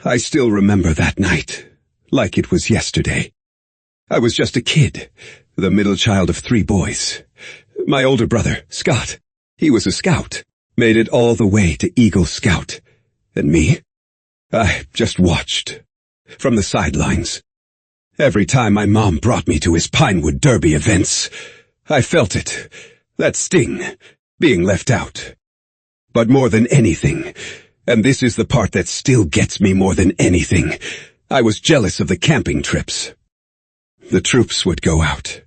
I still remember that night, like it was yesterday. I was just a kid, the middle child of 3 boys. My older brother, Scott, he was a scout, made it all the way to Eagle Scout. And me? I just watched, from the sidelines. Every time my mom brought me to his Pinewood Derby events, I felt it, that sting, being left out. But more than anything, and this is the part that still gets me more than anything, I was jealous of the camping trips. The troops would go out,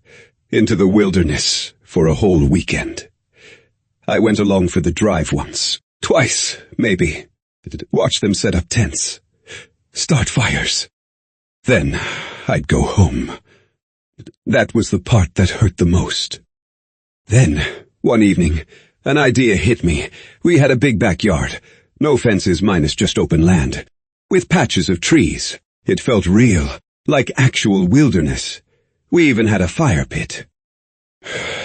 into the wilderness, for a whole weekend. I went along for the drive once, twice, maybe. Watch them set up tents, start fires. Then I'd go home. That was the part that hurt the most. Then, one evening, an idea hit me. We had a big backyard, no fences minus just open land, with patches of trees. It felt real, like actual wilderness. We even had a fire pit.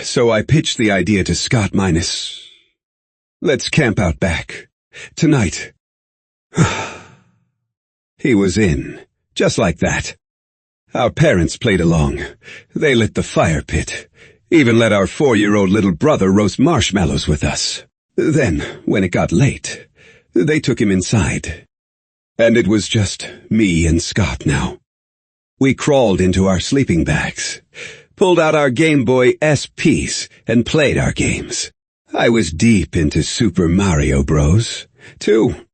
So I pitched the idea to Scott minus, let's camp out back, tonight. He was in, just like that. Our parents played along. They lit the fire pit, even let our 4-year-old little brother roast marshmallows with us. Then, when it got late, they took him inside. And it was just me and Scott now. We crawled into our sleeping bags, pulled out our Game Boy SPs, and played our games. I was deep into Super Mario Bros., too.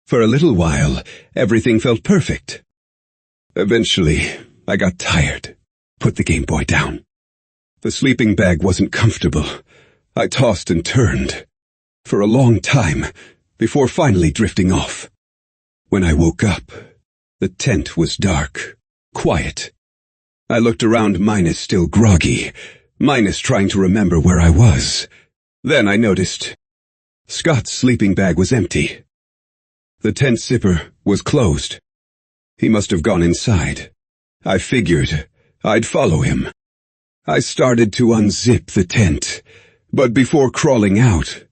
For a little while, everything felt perfect. Eventually, I got tired, put the Game Boy down. The sleeping bag wasn't comfortable. I tossed and turned, for a long time, before finally drifting off. When I woke up, the tent was dark, quiet. I looked around, minus still groggy, minus trying to remember where I was. Then I noticed Scott's sleeping bag was empty. The tent zipper was closed. He must have gone inside. I figured I'd follow him. I started to unzip the tent, but before crawling out,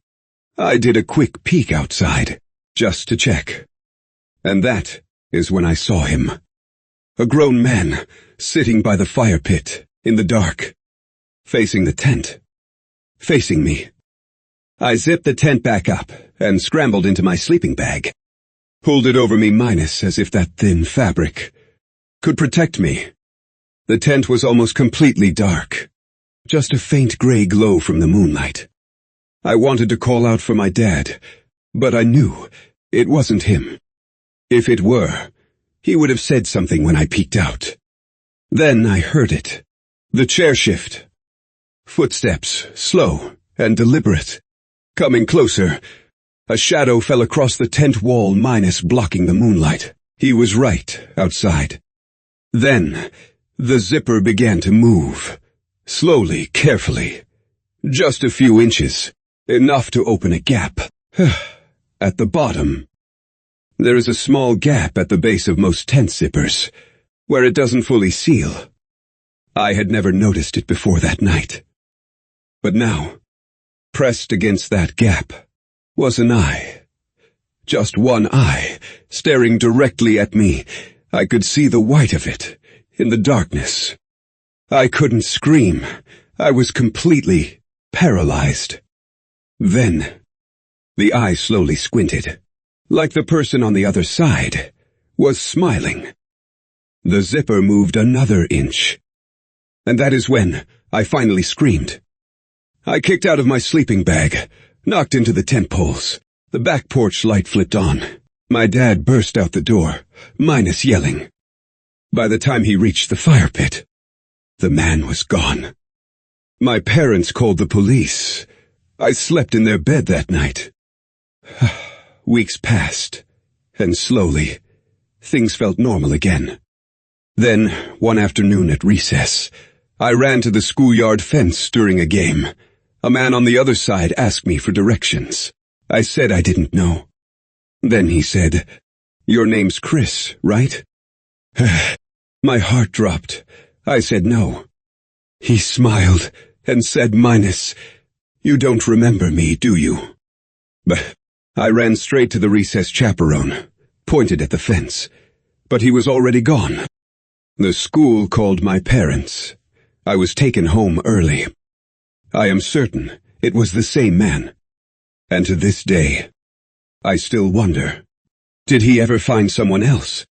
I did a quick peek outside, just to check. And that is when I saw him. A grown man, sitting by the fire pit, in the dark, facing the tent, facing me. I zipped the tent back up and scrambled into my sleeping bag. Pulled it over me minus as if that thin fabric could protect me. The tent was almost completely dark, just a faint gray glow from the moonlight. I wanted to call out for my dad, but I knew it wasn't him. If it were, he would have said something when I peeked out. Then I heard it. The chair shift. Footsteps, slow and deliberate. Coming closer. A shadow fell across the tent wall minus blocking the moonlight. He was right outside. Then, the zipper began to move. Slowly, carefully. Just a few inches. Enough to open a gap. At the bottom. There is a small gap at the base of most tent zippers, where it doesn't fully seal. I had never noticed it before that night. But now, pressed against that gap, was an eye. Just one eye, staring directly at me. I could see the white of it, in the darkness. I couldn't scream. I was completely paralyzed. Then, the eye slowly squinted, like the person on the other side was smiling. The zipper moved another inch. And that is when I finally screamed. I kicked out of my sleeping bag, knocked into the tent poles. The back porch light flipped on. My dad burst out the door, minus yelling. By the time he reached the fire pit, the man was gone. My parents called the police. I slept in their bed that night. Weeks passed, and slowly, things felt normal again. Then, one afternoon at recess, I ran to the schoolyard fence during a game. A man on the other side asked me for directions. I said I didn't know. Then he said, "Your name's Chris, right?" My heart dropped. I said no. He smiled and said, "Minus, you don't remember me, do you?" But I ran straight to the recess chaperone, pointed at the fence, but he was already gone. The school called my parents. I was taken home early. I am certain it was the same man. And to this day, I still wonder, did he ever find someone else?